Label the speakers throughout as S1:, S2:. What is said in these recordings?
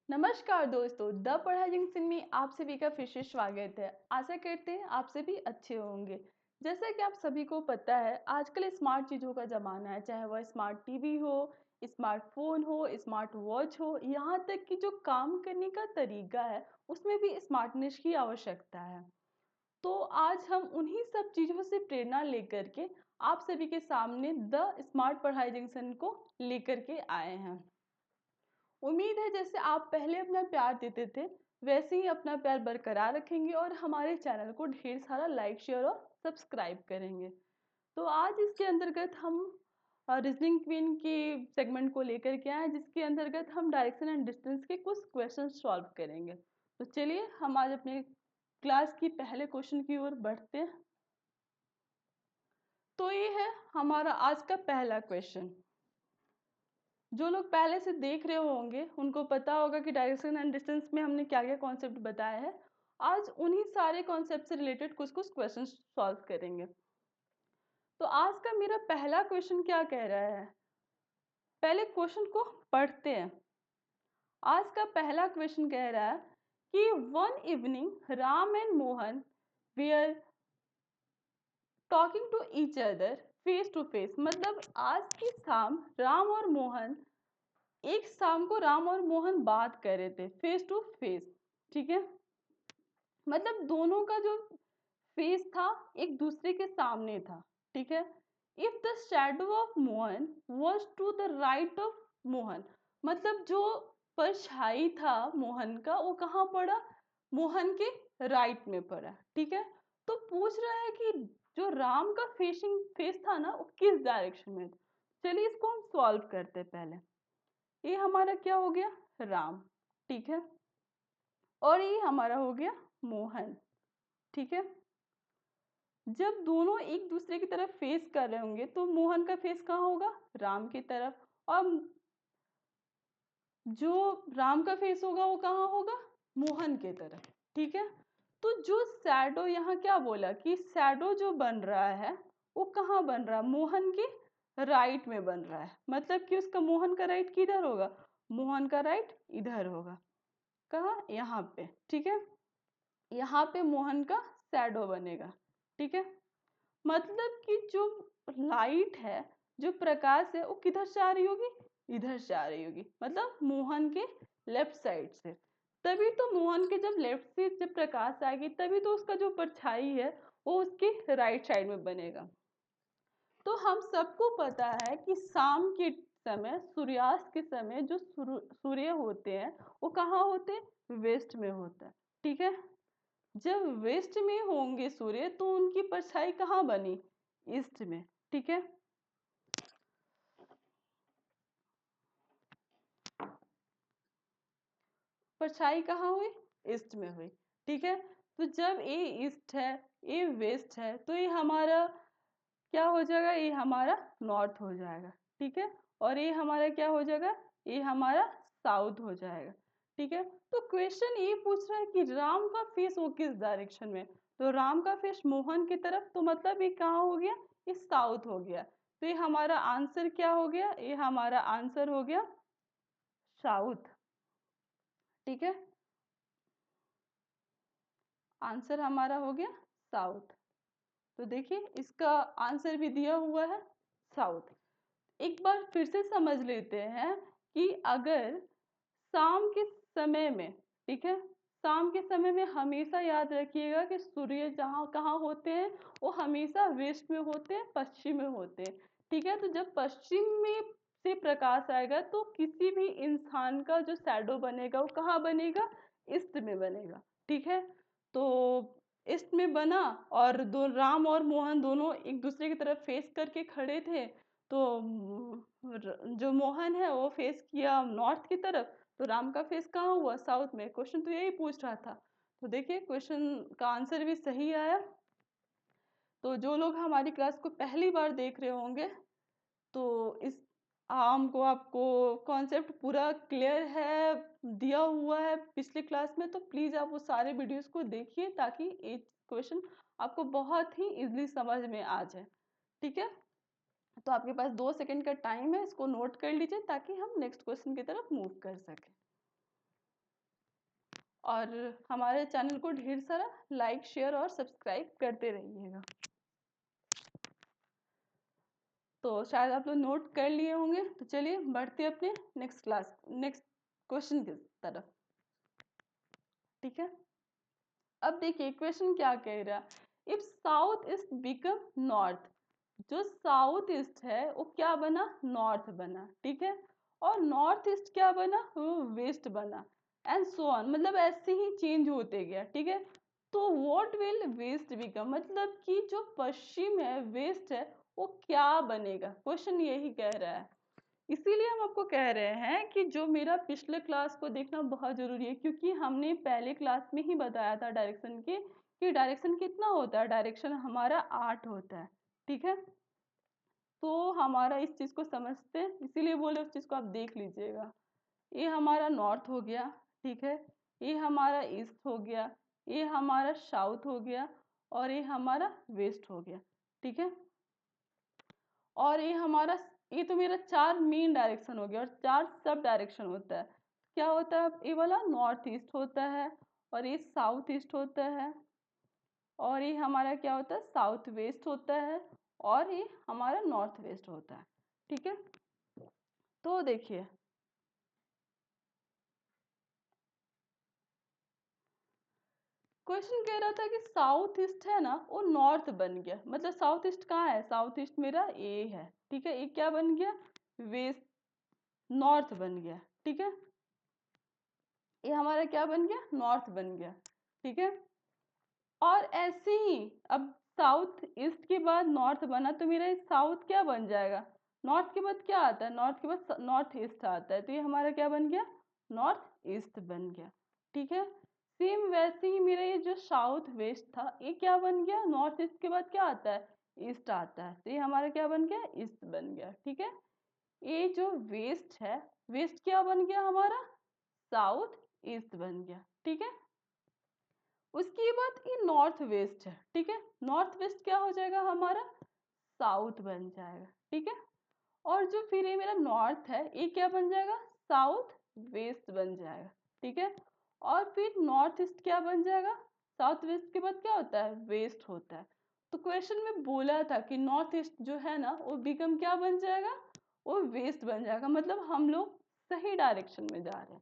S1: नमस्कार दोस्तों, द पढ़ाई जंक्शन में आप सभी का फिर से स्वागत है। आशा करते हैं आप सभी अच्छे होंगे। जैसा कि आप सभी को पता है, आजकल स्मार्ट चीज़ों का ज़माना है, चाहे वह स्मार्ट टीवी हो, स्मार्टफोन हो, स्मार्ट वॉच हो, यहाँ तक कि जो काम करने का तरीका है, उसमें भी स्मार्टनेस की आवश्यकता है। तो आज हम उन्हीं सब चीज़ों से प्रेरणा लेकर के आप सभी के सामने द स्मार्ट पढ़ाई जंक्शन को लेकर के आए हैं। उम्मीद है जैसे आप पहले अपना प्यार देते थे, वैसे ही अपना प्यार बरकरार रखेंगे और हमारे चैनल को ढेर सारा लाइक शेयर और सब्सक्राइब करेंगे। तो आज इसके अंतर्गत हम रीजनिंग क्वीन के सेगमेंट को लेकर के आए, जिसके अंतर्गत हम डायरेक्शन एंड डिस्टेंस के कुछ क्वेश्चन सॉल्व करेंगे। तो चलिए हम आज अपने क्लास की पहले क्वेश्चन की ओर बढ़ते हैं। तो ये है हमारा आज का पहला क्वेश्चन। जो लोग पहले से देख रहे होंगे उनको पता होगा कि डायरेक्शन एंड डिस्टेंस में हमने क्या क्या कॉन्सेप्ट बताया है। आज उन्हीं सारे कॉन्सेप्ट से रिलेटेड कुछ कुछ क्वेश्चन सॉल्व करेंगे। तो आज का मेरा पहला क्वेश्चन क्या कह रहा है, पहले क्वेश्चन को पढ़ते हैं। आज का पहला क्वेश्चन कह रहा है कि one evening Ram and Mohan were talking to each other face to face. मतलब आज की शाम राम और मोहन, एक शाम को राम और मोहन बात कर रहे थे फेस टू फेस। ठीक है, मतलब दोनों का जो फेस था एक दूसरे के सामने था। ठीक है, if the shadow of Mohan was to the right of Mohan, मतलब जो परछाई था मोहन का वो कहाँ पड़ा, मोहन के राइट में पड़ा। ठीक है, तो पूछ रहा है कि जो राम का फेसिंग फेस था ना वो किस डायरेक्शन में था। चलिए इसको हम सॉल्व करते हैं। पहले ये हमारा क्या हो गया, राम। ठीक है, और ये हमारा हो गया मोहन। ठीक है, जब दोनों एक दूसरे की तरफ फेस कर रहे होंगे तो मोहन का फेस कहाँ होगा, राम की तरफ, और जो राम का फेस होगा वो कहाँ होगा, मोहन की तरफ। ठीक है, तो जो शैडो यहाँ क्या बोला कि शैडो जो बन रहा है वो कहाँ बन रहा है, मोहन के राइट में बन रहा है। मतलब कि उसका मोहन का राइट किधर होगा, मोहन का राइट इधर होगा। कहाँ, यहाँ पे। ठीक है, यहाँ पे मोहन का शैडो बनेगा। ठीक है, मतलब कि जो लाइट है, जो प्रकाश है वो किधर से आ रही होगी, इधर से आ रही होगी, मतलब मोहन के लेफ्ट साइड से। तभी तो मोहन के जब लेफ्ट से जब प्रकाश आएगी तभी तो उसका जो परछाई है वो उसके राइट साइड में बनेगा। तो हम सबको पता है कि शाम के समय, सूर्यास्त के समय जो सूर्य होते हैं वो कहाँ होते हैं, वेस्ट में होता है। ठीक है, जब वेस्ट में होंगे सूर्य तो उनकी परछाई कहाँ बनी, ईस्ट में। ठीक है, परछाई कहाँ हुई, ईस्ट में हुई। ठीक है, तो जब ए ईस्ट है, ए वेस्ट है, तो ये हमारा क्या हो जाएगा, ये हमारा नॉर्थ हो जाएगा। ठीक है, और ये हमारा क्या हो जाएगा, ये हमारा साउथ हो जाएगा। ठीक है, तो क्वेश्चन ये पूछ रहा है कि राम का फेस वो किस डायरेक्शन में, तो राम का फेस मोहन की तरफ, तो मतलब ये कहाँ हो गया, ये साउथ हो गया। तो ये हमारा आंसर क्या हो गया, ये हमारा आंसर हो गया साउथ। ठीक है, आंसर हमारा हो गया साउथ। तो देखिए इसका आंसर भी दिया हुआ है साउथ। एक बार फिर से समझ लेते हैं कि अगर शाम के समय में, ठीक है, शाम के समय में हमेशा याद रखिएगा कि सूर्य जहाँ कहाँ होते हैं वो हमेशा वेस्ट में होते हैं, पश्चिम में होते हैं। ठीक है, तो जब पश्चिम में से प्रकाश आएगा तो किसी भी इंसान का जो शैडो बनेगा वो कहाँ बनेगा, ईस्ट में बनेगा। ठीक है, तो ईस्ट में बना और दो राम और मोहन दोनों एक दूसरे की तरफ फेस करके खड़े थे। तो जो मोहन है वो फेस किया नॉर्थ की तरफ, तो राम का फेस कहाँ हुआ, साउथ में। क्वेश्चन तो यही पूछ रहा था। तो देखिए क्वेश्चन का आंसर भी सही आया। तो जो लोग हमारी क्लास को पहली बार देख रहे होंगे तो इस हमको आपको कॉन्सेप्ट पूरा क्लियर है, दिया हुआ है पिछले क्लास में, तो प्लीज़ आप वो सारे वीडियोस को देखिए ताकि एक क्वेश्चन आपको बहुत ही इजीली समझ में आ जाए। ठीक है, तो आपके पास 2 सेकंड का टाइम है, इसको नोट कर लीजिए ताकि हम नेक्स्ट क्वेश्चन की तरफ मूव कर सकें। और हमारे चैनल को ढेर सारा लाइक, शेयर और सब्सक्राइब करते रहिएगा। तो शायद आप लोग नोट कर लिए होंगे। तो चलिए बढ़ते अपने नेक्स्ट क्वेश्चन की तरफ। ठीक है, अब देखिए क्वेश्चन क्या कह रहा है, if south east become north, जो साउथ ईस्ट है वो क्या बना, नॉर्थ बना। ठीक है, और नॉर्थ ईस्ट क्या बना, वो वेस्ट बना, एंड सो ऑन, मतलब ऐसे ही चेंज होते गया। ठीक है, तो व्हाट विल वेस्ट बिकम, मतलब कि जो पश्चिम है, वेस्ट है, वो क्या बनेगा, क्वेश्चन यही कह रहा है। इसीलिए हम आपको कह रहे हैं कि जो मेरा पिछले क्लास को देखना बहुत जरूरी है, क्योंकि हमने पहले क्लास में ही बताया था डायरेक्शन के, कि डायरेक्शन कितना होता है, डायरेक्शन हमारा 8 होता है। ठीक है, तो हमारा इस चीज को समझते हैं, इसीलिए बोले उस चीज को आप देख लीजिएगा। ये हमारा नॉर्थ हो गया, ठीक है, ये हमारा ईस्ट हो गया, ये हमारा साउथ हो गया, और ये हमारा वेस्ट हो गया। ठीक है, और ये तो मेरा 4 मेन डायरेक्शन हो गया, और 4 सब डायरेक्शन होता है। क्या होता है, ये वाला नॉर्थ ईस्ट होता है, और ये साउथ ईस्ट होता है, और ये हमारा क्या होता है, साउथ वेस्ट होता है, और ये हमारा नॉर्थ वेस्ट होता है। ठीक है, तो देखिए क्वेश्चन कह रहा था कि साउथ ईस्ट है ना, वो नॉर्थ बन गया, मतलब साउथ ईस्ट कहाँ है, साउथ ईस्ट मेरा ए है। ठीक है, ये क्या बन गया, वेस्ट, नॉर्थ बन गया। ठीक है, ये हमारा क्या बन गया, नॉर्थ बन गया। ठीक है, और ऐसे ही अब साउथ ईस्ट के बाद नॉर्थ बना, तो मेरा साउथ क्या बन जाएगा, नॉर्थ के बाद क्या आता है, नॉर्थ के बाद नॉर्थ ईस्ट आता है, तो ये हमारा क्या बन गया, नॉर्थ ईस्ट बन गया। ठीक है, सेम वैसे ही मेरा ये जो साउथ वेस्ट था, ये क्या बन गया, नॉर्थ ईस्ट के बाद क्या आता है, ईस्ट आता है, तो ये हमारा क्या बन गया, ईस्ट बन गया। ठीक है, ये जो वेस्ट है, वेस्ट क्या बन गया हमारा, साउथ ईस्ट बन गया। ठीक है, उसके बाद ये नॉर्थ वेस्ट है। ठीक है, नॉर्थ वेस्ट क्या हो जाएगा हमारा, साउथ बन जाएगा। ठीक है, और जो फिर ये मेरा नॉर्थ है, ये क्या बन जाएगा, साउथ वेस्ट बन जाएगा। ठीक है, और फिर नॉर्थ ईस्ट क्या बन जाएगा, साउथ वेस्ट के बाद क्या होता है, वेस्ट होता है। तो क्वेश्चन में बोला था कि नॉर्थ ईस्ट जो है ना, वो बिकम क्या बन जाएगा, वो वेस्ट बन जाएगा, मतलब हम लोग सही डायरेक्शन में जा रहे हैं।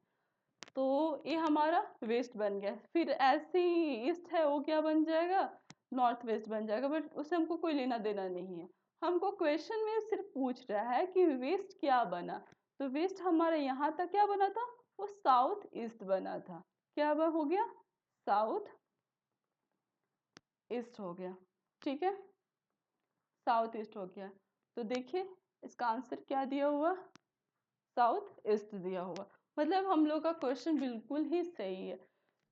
S1: तो ये हमारा वेस्ट बन गया, फिर ऐसे ही ईस्ट है, वो क्या बन जाएगा, नॉर्थ वेस्ट बन जाएगा, बट उससे हमको कोई लेना देना नहीं है। हमको क्वेश्चन में सिर्फ पूछ रहा है कि वेस्ट क्या बना, तो वेस्ट हमारा यहाँ तक क्या बना था, वो साउथ ईस्ट बना था। क्या हो गया, साउथ ईस्ट हो गया। ठीक है, साउथ ईस्ट हो गया। तो देखिए इसका आंसर क्या दिया हुआ, साउथ ईस्ट दिया हुआ, मतलब हम लोग का क्वेश्चन बिल्कुल ही सही है।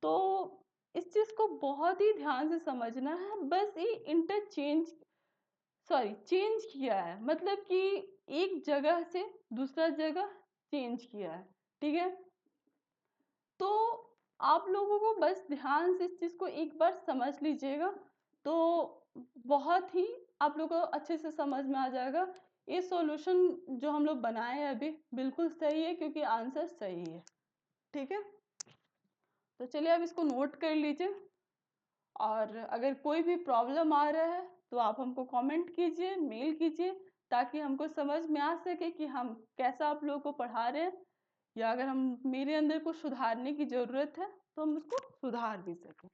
S1: तो इस चीज को बहुत ही ध्यान से समझना है, बस ये चेंज किया है, मतलब कि एक जगह से दूसरा जगह चेंज किया है। ठीक है, तो आप लोगों को बस ध्यान से इस चीज को एक बार समझ लीजिएगा, तो बहुत ही आप लोगों को अच्छे से समझ में आ जाएगा। ये सॉल्यूशन जो हम लोग बनाए हैं अभी बिल्कुल सही है, क्योंकि आंसर सही है। ठीक है, तो चलिए अब इसको नोट कर लीजिए, और अगर कोई भी प्रॉब्लम आ रहा है तो आप हमको कमेंट कीजिए, मेल कीजिए, ताकि हमको समझ में आ सके कि हम कैसा आप लोगों को पढ़ा रहे हैं, या अगर हम मेरे अंदर कुछ सुधारने की ज़रूरत है तो हम उसको सुधार भी सकें।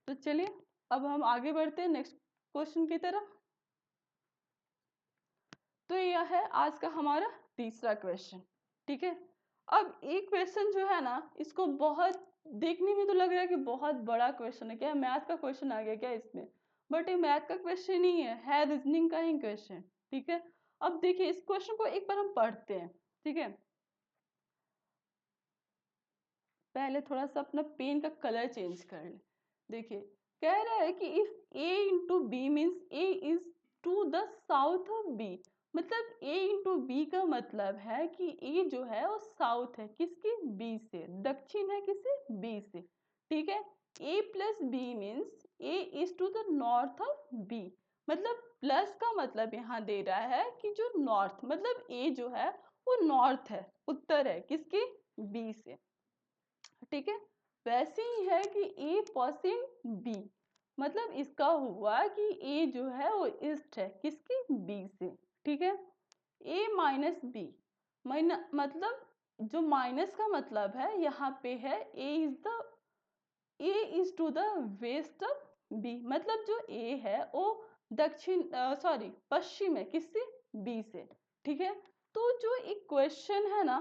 S1: तो चलिए अब हम आगे बढ़ते हैं नेक्स्ट क्वेश्चन की तरफ। तो यह है आज का हमारा तीसरा क्वेश्चन। ठीक है, अब एक क्वेश्चन जो है ना, इसको बहुत देखने में तो लग रहा है कि बहुत बड़ा क्वेश्चन है, क्या मैथ का क्वेश्चन आ गया क्या इसमें, बट ये मैथ का क्वेश्चन नहीं है रीजनिंग का ही क्वेश्चन। ठीक है, अब देखिए इस क्वेश्चन को एक बार हम पढ़ते हैं। ठीक है, पहले थोड़ा सा अपना पेन का कलर चेंज कर ले। देखिए कह रहा है कि if a into B means a is to the south of b, मतलब a इंटू बी का मतलब है कि a जो है वो साउथ है किसके, b से, दक्षिण है किसे, b से। ठीक है, a plus B means a is to the north of b, मतलब प्लस का मतलब यहाँ दे रहा है कि जो नॉर्थ, मतलब a जो है वो नॉर्थ है, उत्तर है किसके, b से। ठीक है, वैसे ही है कि A%B, मतलब इसका हुआ कि A जो है वो ईस्ट है किसकी, B से, ठीक है। A माइनस बी, मतलब जो माइनस का मतलब है यहाँ पे है A is to the west of B, मतलब जो A है वो दक्षिण पश्चिम है किससे, B से, ठीक है। तो जो एक क्वेश्चन है ना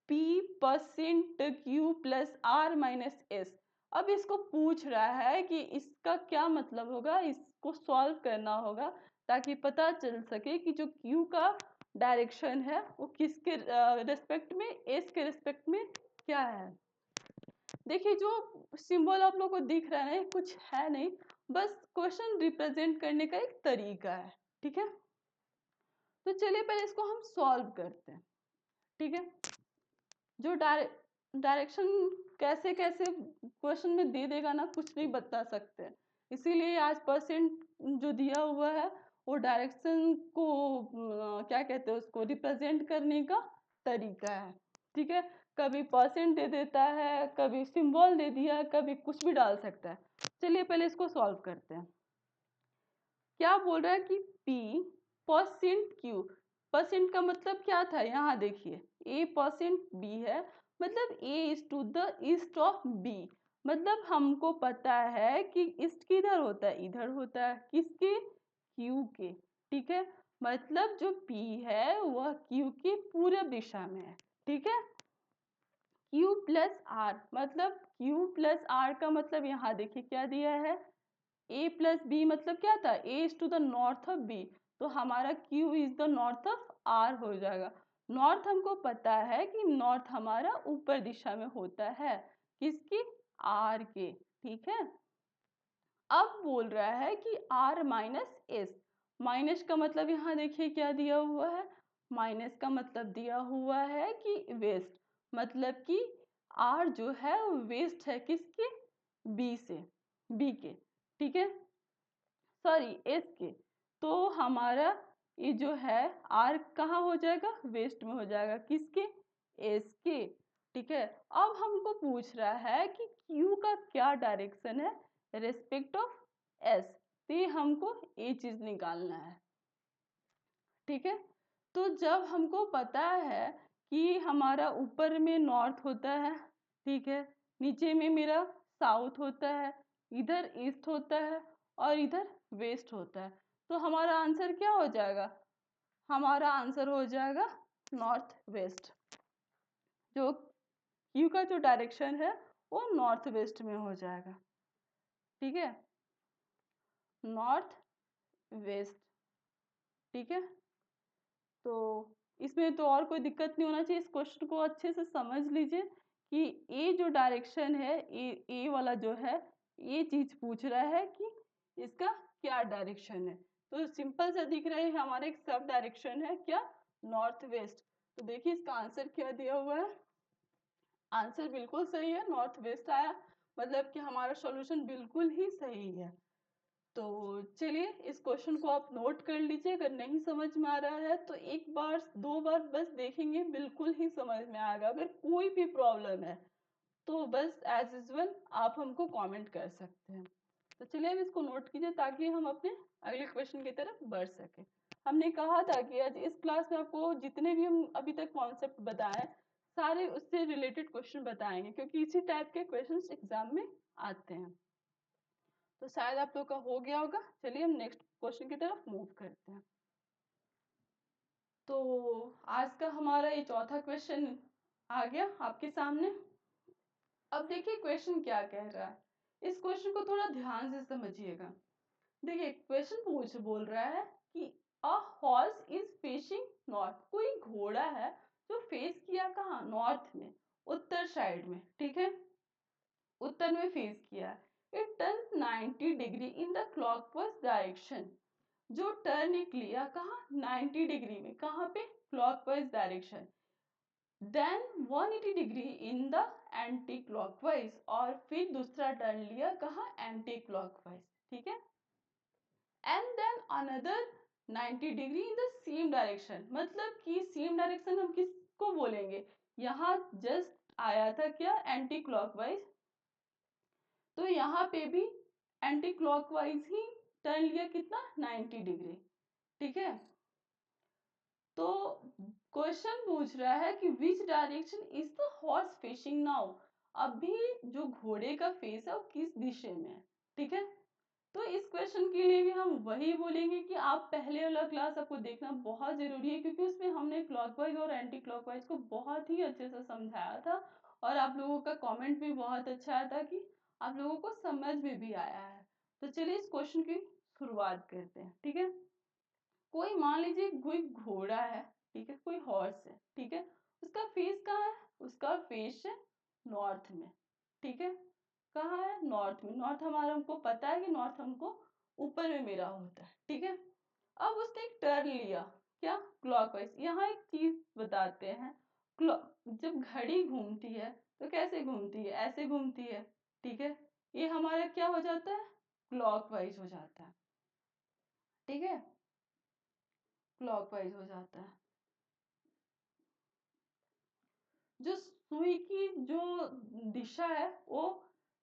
S1: P%Q plus R minus S, अब इसको पूछ रहा है कि इसका क्या मतलब होगा, इसको सॉल्व करना होगा ताकि पता चल सके कि जो Q का डायरेक्शन है वो किसके रिस्पेक्ट में, S के रिस्पेक्ट में क्या है। देखिए जो सिंबल आप लोग को दिख रहा है कुछ है नहीं, बस क्वेश्चन रिप्रेजेंट करने का एक तरीका है, ठीक है। तो चलिए पहले इसको हम सॉल्व करते हैं, ठीक है। जो डायरेक्शन कैसे कैसे क्वेश्चन में दे देगा ना, कुछ नहीं बता सकते, इसीलिए आज परसेंट जो दिया हुआ है वो डायरेक्शन को क्या कहते हैं उसको रिप्रेजेंट करने का तरीका है, ठीक है। कभी परसेंट दे देता है, कभी सिंबल दे दिया, कभी कुछ भी डाल सकता है। चलिए पहले इसको सॉल्व करते हैं। क्या बोल रहा है कि P%Q, परसेंट का मतलब क्या था, यहाँ देखिए A%B है, मतलब A is to the east of B, मतलब हमको पता है कि ईस्ट किधर होता है, इधर होता है किसके, Q के, ठीक है। मतलब जो P है वह Q की पूरब दिशा में है, ठीक है। Q प्लस R, मतलब Q प्लस R का मतलब यहाँ देखिए क्या दिया है, A प्लस बी, मतलब क्या था, A is to the north of B, तो हमारा Q is the north of R हो जाएगा। नॉर्थ हमको पता है कि नॉर्थ हमारा ऊपर दिशा में होता है किसकी, R के, ठीक है। अब बोल रहा है कि R माइनस S, माइनस का मतलब यहाँ देखिए क्या दिया हुआ है, माइनस का मतलब दिया हुआ है कि वेस्ट, मतलब कि R जो है वो वेस्ट है किसके, B से, B के, ठीक है, S के। तो हमारा ये जो है R कहाँ हो जाएगा, वेस्ट में हो जाएगा किसके, S के, ठीक है। अब हमको पूछ रहा है कि Q का क्या डायरेक्शन है रेस्पेक्ट ऑफ S, तो ये हमको ये चीज निकालना है, ठीक है। तो जब हमको पता है कि हमारा ऊपर में नॉर्थ होता है, ठीक है, नीचे में मेरा साउथ होता है, इधर ईस्ट होता है और इधर वेस्ट होता है, तो हमारा आंसर क्या हो जाएगा, हमारा आंसर हो जाएगा नॉर्थ वेस्ट। जो क्यू का जो डायरेक्शन है वो नॉर्थ वेस्ट में हो जाएगा, ठीक है, नॉर्थ वेस्ट, ठीक है। तो इसमें तो और कोई दिक्कत नहीं होना चाहिए, इस क्वेश्चन को अच्छे से समझ लीजिए कि ए जो डायरेक्शन है, ए वाला जो है, ये चीज पूछ रहा है कि इसका क्या डायरेक्शन है। तो सिंपल सा दिख रहा है हमारे एक सब डायरेक्शन है क्या, नॉर्थ वेस्ट। तो देखिए इसका आंसर क्या दिया हुआ है, आंसर बिल्कुल सही है, नॉर्थ वेस्ट आया, मतलब कि हमारा सॉल्यूशन बिल्कुल ही सही है। तो चलिए इस क्वेश्चन को आप नोट कर लीजिए, अगर नहीं समझ में आ रहा है तो एक बार दो बार बस देखेंगे, बिल्कुल ही समझ में आएगा। अगर कोई भी प्रॉब्लम है तो बस एज यूजुअल आप हमको कमेंट कर सकते हैं। तो चलिए अब इसको नोट कीजिए ताकि हम अपने अगले क्वेश्चन की तरफ बढ़ सके। हमने कहा था कि आज इस क्लास में आपको जितने भी हम अभी तक कॉन्सेप्ट बताए सारे उससे रिलेटेड क्वेश्चन बताएंगे, क्योंकि इसी टाइप के क्वेश्चन एग्जाम में आते हैं। तो शायद आप लोग का हो गया होगा, चलिए हम नेक्स्ट क्वेश्चन की तरफ मूव करते हैं। तो आज का हमारा ये चौथा क्वेश्चन आ गया आपके सामने। अब देखिए क्वेश्चन क्या कह रहा है, इस क्वेश्चन को थोड़ा ध्यान से समझिएगा। देखिए क्वेश्चन बोल रहा है कि a horse is facing north, कोई घोड़ा है जो फेस किया कहाँ, नॉर्थ में, उत्तर साइड में, ठीक है, उत्तर में फेस किया। It turns 90 degree in the clockwise direction, जो टर्न लिया कहाँ, 90 डिग्री में, कहाँ पे, clockwise direction. Then 180 degree in the anti clockwise, और फिर दूसरा टर्न लिया कहाँ, एंटी क्लॉकवाइज, ठीक है। And then another 90 degree in the same direction, मतलब कि सेम डायरेक्शन हम किसको बोलेंगे, यहाँ जस्ट आया था क्या, एंटी क्लॉकवाइज तो यहाँ पे भी एंटी क्लॉकवाइज ही टर्न लिया, कितना 90 डिग्री। ठीक है, तो क्वेश्चन पूछ रहा है कि which direction is the horse facing now. अभी जो घोड़े का फेस है वो किस दिशा में है। ठीक है, तो इस क्वेश्चन के लिए भी हम वही बोलेंगे कि आप पहले वाला क्लास आपको देखना बहुत जरूरी है, क्योंकि उसमें हमने क्लॉकवाइज और एंटी क्लॉकवाइज को बहुत ही अच्छे से समझाया था और आप लोगों का कमेंट भी बहुत अच्छा आया था कि आप लोगों को समझ में भी आया है। तो चलिए इस क्वेश्चन की शुरुआत करते हैं। ठीक है, कोई मान लीजिए कोई घोड़ा है, ठीक है, कोई हॉर्स है, ठीक है, उसका फेस कहाँ है, उसका फेस है नॉर्थ में। ठीक है, कहाँ है, नॉर्थ में। नॉर्थ हमारा हमको पता है कि नॉर्थ हमको ऊपर में मेरा होता है। ठीक है, अब उसने एक टर्न लिया, क्या, क्लॉकवाइज। यहाँ एक चीज बताते हैं, जब घड़ी घूमती है तो कैसे घूमती है, ऐसे घूमती है। ठीक है, ये हमारा क्या हो जाता है, क्लॉकवाइज हो जाता है। ठीक है, क्लॉकवाइज हो जाता है। जो सुई की जो दिशा है वो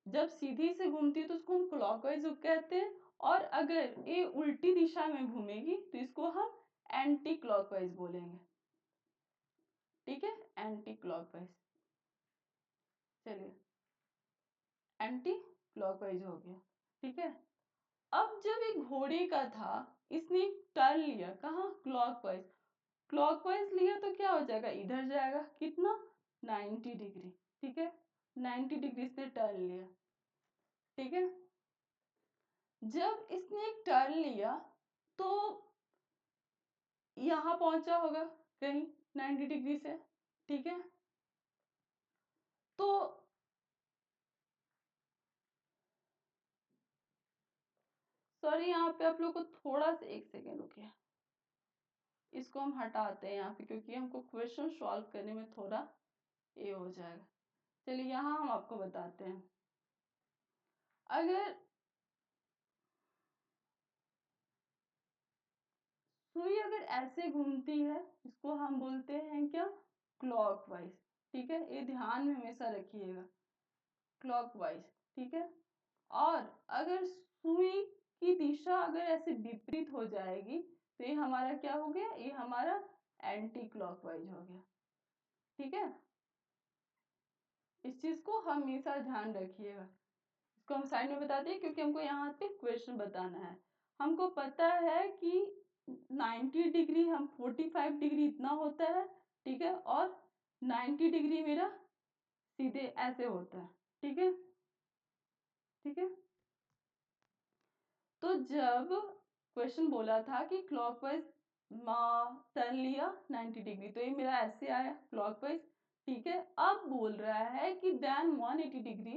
S1: जब सीधी से घूमती है तो उसको हम क्लॉकवाइज कहते हैं, और अगर ये उल्टी दिशा में घूमेगी तो इसको हम एंटी क्लॉकवाइज बोलेंगे। ठीक है, एंटी क्लॉकवाइज। चलिए, एंटी क्लॉकवाइज हो गया। ठीक है, अब जब एक घोड़े का था, इसने टर्न लिया कहाँ, क्लॉकवाइज। क्लॉकवाइज लिया तो क्या हो जाएगा, इधर जाएगा, कितना, 90 डिग्री। ठीक है, 90 डिग्री से टर्न लिया। ठीक है, जब इसने एक टर्न लिया तो यहाँ पहुंचा होगा कहीं 90 डिग्री से। ठीक है, तो सॉरी, यहाँ पे आप लोग को थोड़ा सा एक सेकेंड रुकिए, इसको हम हटाते हैं यहाँ पे, क्योंकि हमको क्वेश्चन सॉल्व करने में थोड़ा ये हो जाएगा। चलिए यहाँ हम आपको बताते हैं, अगर सुई अगर ऐसे घूमती है इसको हम बोलते हैं क्या, क्लॉकवाइज। ठीक है, ये ध्यान में हमेशा रखिएगा, क्लॉकवाइज। ठीक है, और अगर सुई की दिशा अगर ऐसे विपरीत हो जाएगी तो ये हमारा क्या हो गया, ये हमारा एंटी क्लॉकवाइज हो गया। ठीक है, इस चीज को हमेशा ध्यान रखिएगा। इसको हम साइड में बता दिए क्योंकि हमको यहाँ पे क्वेश्चन बताना है। हमको पता है कि 90 डिग्री हम 45 डिग्री इतना होता है। ठीक है, और 90 डिग्री मेरा सीधे ऐसे होता है। ठीक है, ठीक है, तो जब क्वेश्चन बोला था कि क्लॉकवाइज टर्न लिया 90 डिग्री, तो ये मेरा ऐसे आया क्लॉकवाइज। ठीक है, अब बोल रहा है कि then 180 degree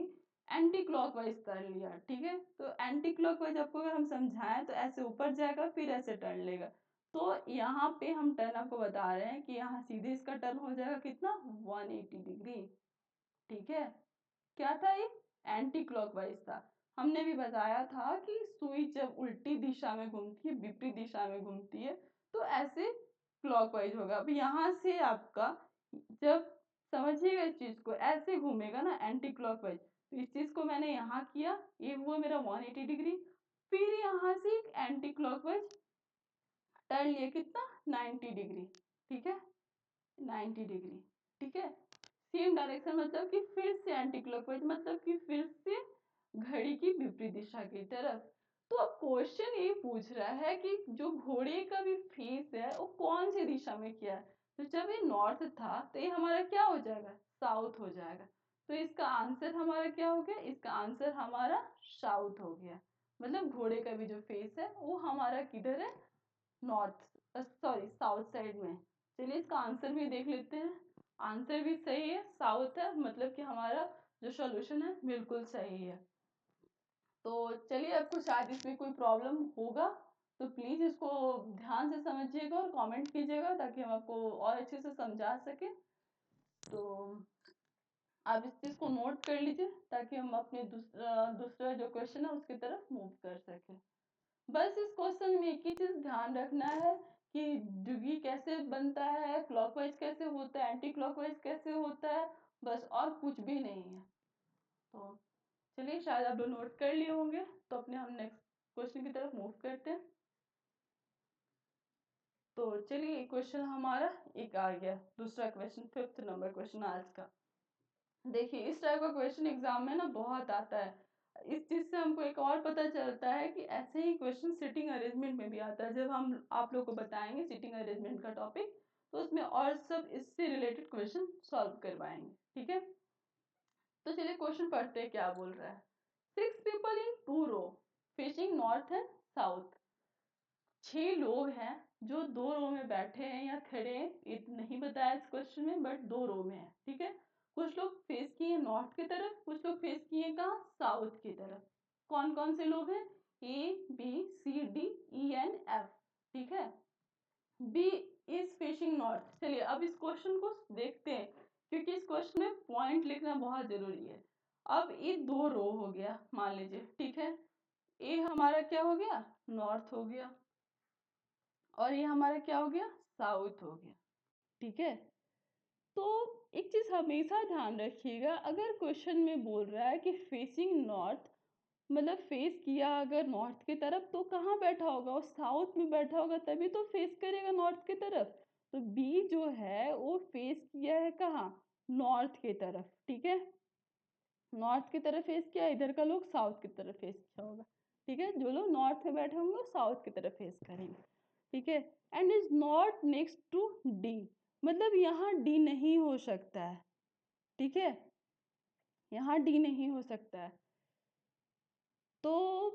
S1: anti clockwise turn लिया। ठीक है, तो एंटी क्लॉकवाइज आपको अगर हम समझाएं तो ऐसे ऊपर जाएगा फिर ऐसे टर्न लेगा। तो यहाँ पे हम टर्न आपको बता रहे हैं कि यहाँ सीधे इसका टर्न हो जाएगा कितना, 180 डिग्री। ठीक है, क्या था ये, एंटी क्लॉकवाइज था। हमने भी बताया था कि सुई जब उल्टी दिशा में घूमती है, विपरीत दिशा में घूमती है, तो ऐसे क्लॉकवाइज होगा। अब यहाँ से आपका जब समझिएगा इस चीज को, ऐसे घूमेगा ना एंटी क्लॉकवाइज, तो इस चीज को मैंने यहाँ किया, ये हुआ मेरा 180 डिग्री। फिर यहाँ से एक एंटी क्लॉकवाइज टर्न लिया, कितना, 90 डिग्री। ठीक है, 90 डिग्री। ठीक है, सेम डायरेक्शन मतलब कि फिर से एंटी क्लॉकवाइज, मतलब कि फिर से घड़ी की विपरीत दिशा की तरफ। तो अब क्वेश्चन ये पूछ रहा है कि जो घोड़े का भी फेस है वो कौन सी दिशा में किया है। तो जब ये नॉर्थ था तो ये हमारा क्या हो जाएगा, साउथ हो जाएगा। तो इसका आंसर हमारा क्या हो गया, इसका आंसर हमारा साउथ हो गया। मतलब घोड़े का भी जो फेस है वो हमारा किधर है, नॉर्थ, सॉरी साउथ साइड में। चलिए इसका आंसर भी देख लेते हैं। आंसर भी सही है, साउथ है, मतलब कि हमारा जो सॉल्यूशन है बिल्कुल सही है। तो चलिए, आपको शायद इसमें कोई प्रॉब्लम होगा तो प्लीज इसको ध्यान से समझिएगा और कमेंट कीजिएगा ताकि हम आपको और अच्छे से समझा सके। तो आप इस चीज को नोट कर लीजिए ताकि हम अपने दूसरा जो क्वेश्चन है उसकी तरफ मूव कर सके। बस इस क्वेश्चन में एक ही चीज ध्यान रखना है कि डिग्री कैसे बनता है, क्लॉकवाइज कैसे होता है, एंटी क्लॉकवाइज कैसे होता है, बस और कुछ भी नहीं है। तो चलिए, शायद आप लोग नोट कर लिए होंगे, तो अपने हम नेक्स्ट क्वेश्चन की तरफ मूव करते हैं। तो चलिए, क्वेश्चन हमारा एक आ गया, दूसरा क्वेश्चन, 5th नंबर क्वेश्चन आज का। देखिए, इस टाइप का क्वेश्चन एग्जाम में ना बहुत आता है। इस चीज से हमको एक और पता चलता है कि ऐसे ही क्वेश्चन सिटिंग अरेंजमेंट में भी आता है। जब हम आप लोग को बताएंगे सिटिंग अरेंजमेंट का टॉपिक, तो उसमें और सब इससे रिलेटेड क्वेश्चन सॉल्व करवाएंगे, ठीक है। तो चलिए क्वेश्चन पढ़ते हैं, क्या बोल रहा है। 6 people in 2 row facing north and south। 6 लोग हैं जो 2 रो में बैठे हैं या खड़े हैं, ये नहीं बताया इस क्वेश्चन में, बट 2 रो में है, ठीक है। कुछ लोग फेस किए नॉर्थ की तरफ, कुछ लोग फेस किए कहाँ, साउथ की तरफ। कौन कौन से लोग हैं, A B C D E and F, ठीक है। B is facing north. चलिए अब इस क्वेश्चन को देखते हैं, क्योंकि इस क्वेश्चन में पॉइंट लिखना बहुत जरूरी है। अब ये 2 रो हो गया मान लीजिए, ठीक है। ए हमारा क्या हो गया, नॉर्थ हो गया, और ये हमारा क्या हो गया, साउथ हो गया, ठीक है। तो एक चीज हमेशा ध्यान रखिएगा, अगर क्वेश्चन में बोल रहा है कि फेसिंग नॉर्थ, मतलब फेस किया अगर नॉर्थ की तरफ, तो कहाँ बैठा होगा, वो साउथ में बैठा होगा, तभी तो फेस करेगा नॉर्थ की तरफ। तो बी जो है वो फेस किया है कहाँ, नॉर्थ की तरफ, ठीक है। नॉर्थ की तरफ फेस किया, इधर का लोग साउथ की तरफ फेस किया होगा, ठीक है। जो लोग नॉर्थ में बैठे होंगे वो साउथ की तरफ फेस करेंगे, ठीक है। And is not next to D, मतलब यहाँ डी नहीं हो सकता है, ठीक है, यहाँ डी नहीं हो सकता है। तो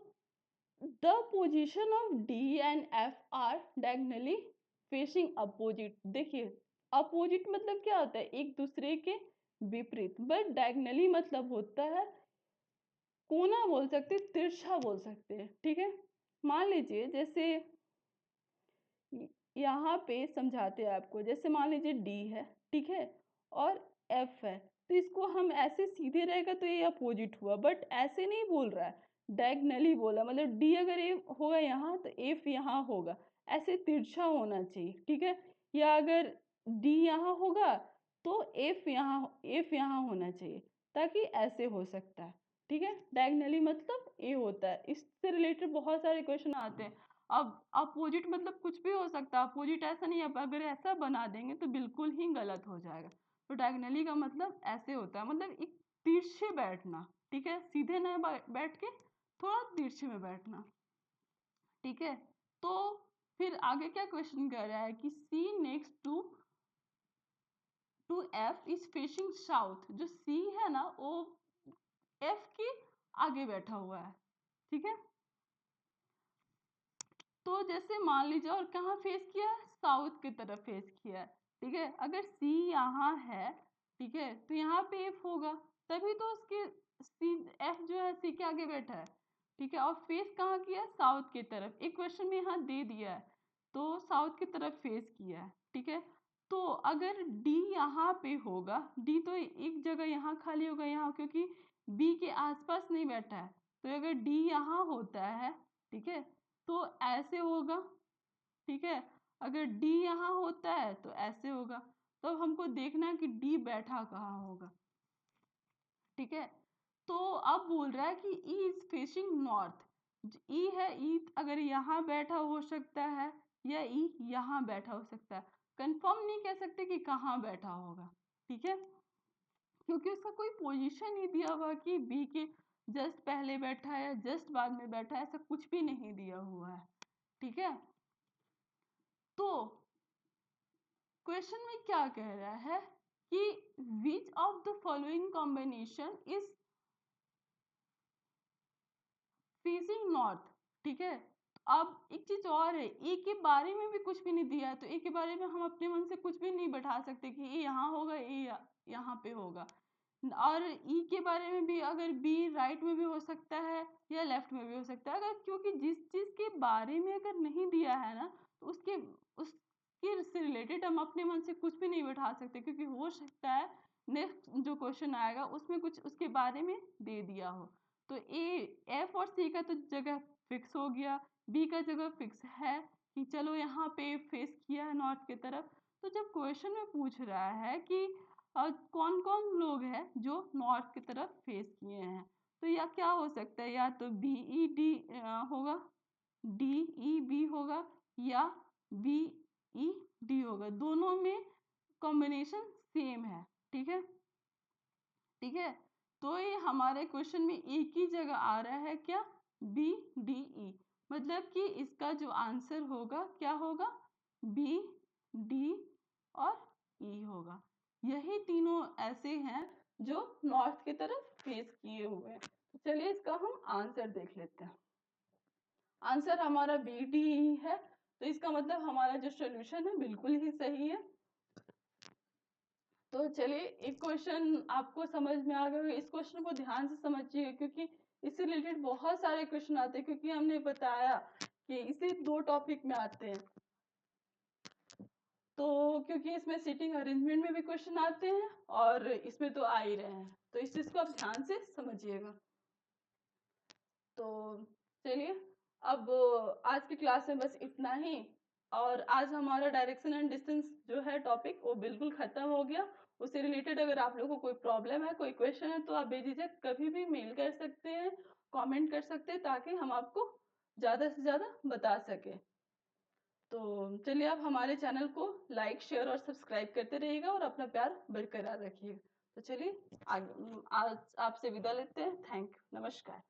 S1: the position of D and F R diagonally facing opposite. देखिए, अपोजिट मतलब क्या होता है, एक दूसरे के विपरीत, बट डायगोनली मतलब होता है, कोना बोल सकते, तिरछा बोल सकते हैं, ठीक है। मान लीजिए जैसे यहाँ पे समझाते हैं आपको, जैसे मान लीजिए डी है, ठीक है, और एफ है, तो इसको हम ऐसे सीधे रहेगा तो ये अपोजिट हुआ, बट ऐसे नहीं बोल रहा है, डायगोनली बोला, मतलब डी अगर ए होगा यहाँ तो एफ यहाँ होगा, ऐसे तिरछा होना चाहिए, ठीक है। या अगर डी यहाँ होगा तो एफ यहाँ होना चाहिए, ताकि ऐसे हो सकता है, ठीक है। डायगोनली मतलब ए होता है। इससे रिलेटेड बहुत सारे क्वेश्चन आते हैं। अब अपोजिट मतलब कुछ भी हो सकता है, अपोजिट ऐसा नहीं है, अगर ऐसा बना देंगे तो बिल्कुल ही गलत हो जाएगा। तो डायगोनली का मतलब ऐसे होता है, मतलब एक तिरछे बैठना, ठीक है, सीधे न बैठ के थोड़ा तिरछे में बैठना, ठीक है। तो फिर आगे क्या क्वेश्चन कर रहा है कि C next to F is facing south. जो सी है ना वो एफ के आगे बैठा हुआ है, ठीक है। तो जैसे मान लीजिए, और कहाँ फेस किया है, साउथ की तरफ फेस किया है, ठीक है। अगर सी यहाँ है, ठीक है, तो यहाँ पे एफ होगा, तभी तो उसके सी एफ जो है सी के आगे बैठा है, ठीक है। और फेस कहाँ किया है, साउथ की तरफ। एक क्वेश्चन में यहाँ दे दिया है तो साउथ की तरफ फेस किया है, ठीक है। तो अगर डी यहाँ पे होगा, डी तो एक जगह यहाँ खाली होगा यहाँ, क्योंकि बी के आसपास नहीं बैठा है, तो अगर डी यहाँ होता है, ठीक है, तो ऐसे होगा, ठीक है। अगर डी यहाँ होता है तो ऐसे होगा। तो हमको देखना है कि डी बैठा कहाँ होगा, ठीक है। तो अब बोल रहा है कि ई इज फेसिंग नॉर्थ। ई है, ई अगर यहाँ बैठा हो सकता है या ई यहाँ बैठा हो सकता है, कंफर्म नहीं कह सकते कि कहाँ बैठा होगा, ठीक है, क्योंकि उसका कोई पोजीशन नहीं दिया हुआ कि बी के जस्ट पहले बैठा है या जस्ट बाद में बैठा है, ऐसा कुछ भी नहीं दिया हुआ है, ठीक है। तो क्वेश्चन में क्या कह रहा है कि which of the following combination is facing north, ठीक है। अब एक चीज और है, ए के बारे में भी कुछ भी नहीं दिया है, तो ए के बारे में हम अपने मन से कुछ भी नहीं बैठा सकते कि ए यहाँ होगा, ए यहाँ पे होगा। और ई के बारे में भी, अगर बी राइट में भी हो सकता है या लेफ्ट में भी हो सकता है, अगर क्योंकि जिस चीज के बारे में अगर नहीं दिया है ना, तो उसके से रिलेटेड हम अपने मन से कुछ भी नहीं बैठा सकते, क्योंकि हो सकता है नेक्स्ट जो क्वेश्चन आएगा उसमें कुछ उसके बारे में दे दिया हो। तो एफ और सी का तो जगह फिक्स हो गया, बी का जगह फिक्स है कि चलो यहाँ पे फेस किया है नॉर्थ की तरफ। तो जब क्वेश्चन में पूछ रहा है कि कौन कौन लोग हैं जो नॉर्थ की तरफ फेस किए हैं, तो या क्या हो सकता है, या तो BED होगा, DEB होगा, या BED होगा। दोनों में कॉम्बिनेशन सेम है। ठीक है, ठीक है। तो ये हमारे क्वेश्चन में एक ही जगह आ रहा है क्या, BDE, मतलब कि इसका जो आंसर होगा क्या होगा, BD और E होगा। यही तीनों ऐसे हैं जो नॉर्थ की तरफ फेस किए हुए हैं। तो चलिए इसका हम आंसर देख लेते हैं। आंसर हमारा BDE है, तो इसका मतलब हमारा जो सोल्यूशन है बिल्कुल ही सही है। तो चलिए एक क्वेश्चन आपको समझ में आ गया, इस क्वेश्चन को ध्यान से समझिए क्योंकि इससे रिलेटेड बहुत सारे क्वेश्चन आते हैं, क्योंकि हमने बताया कि इसी 2 टॉपिक में आते हैं। तो क्योंकि इसमें सीटिंग अरेंजमेंट में भी क्वेश्चन आते हैं और इसमें तो आ ही रहे हैं, तो इस चीज को आप ध्यान से समझिएगा। तो चलिए अब आज की क्लास में बस इतना ही। और आज हमारा डायरेक्शन एंड डिस्टेंस जो है टॉपिक वो बिल्कुल खत्म हो गया। उससे रिलेटेड अगर आप लोगों को कोई प्रॉब्लम है, कोई क्वेश्चन है, तो आप बेझिझक कभी भी मेल कर सकते हैं, कमेंट कर सकते हैं, ताकि हम आपको ज़्यादा से ज़्यादा बता सके। तो चलिए आप हमारे चैनल को लाइक, शेयर और सब्सक्राइब करते रहिएगा और अपना प्यार बरकरार रखिएगा। तो चलिए आज आपसे विदा लेते हैं। थैंक यू, नमस्कार।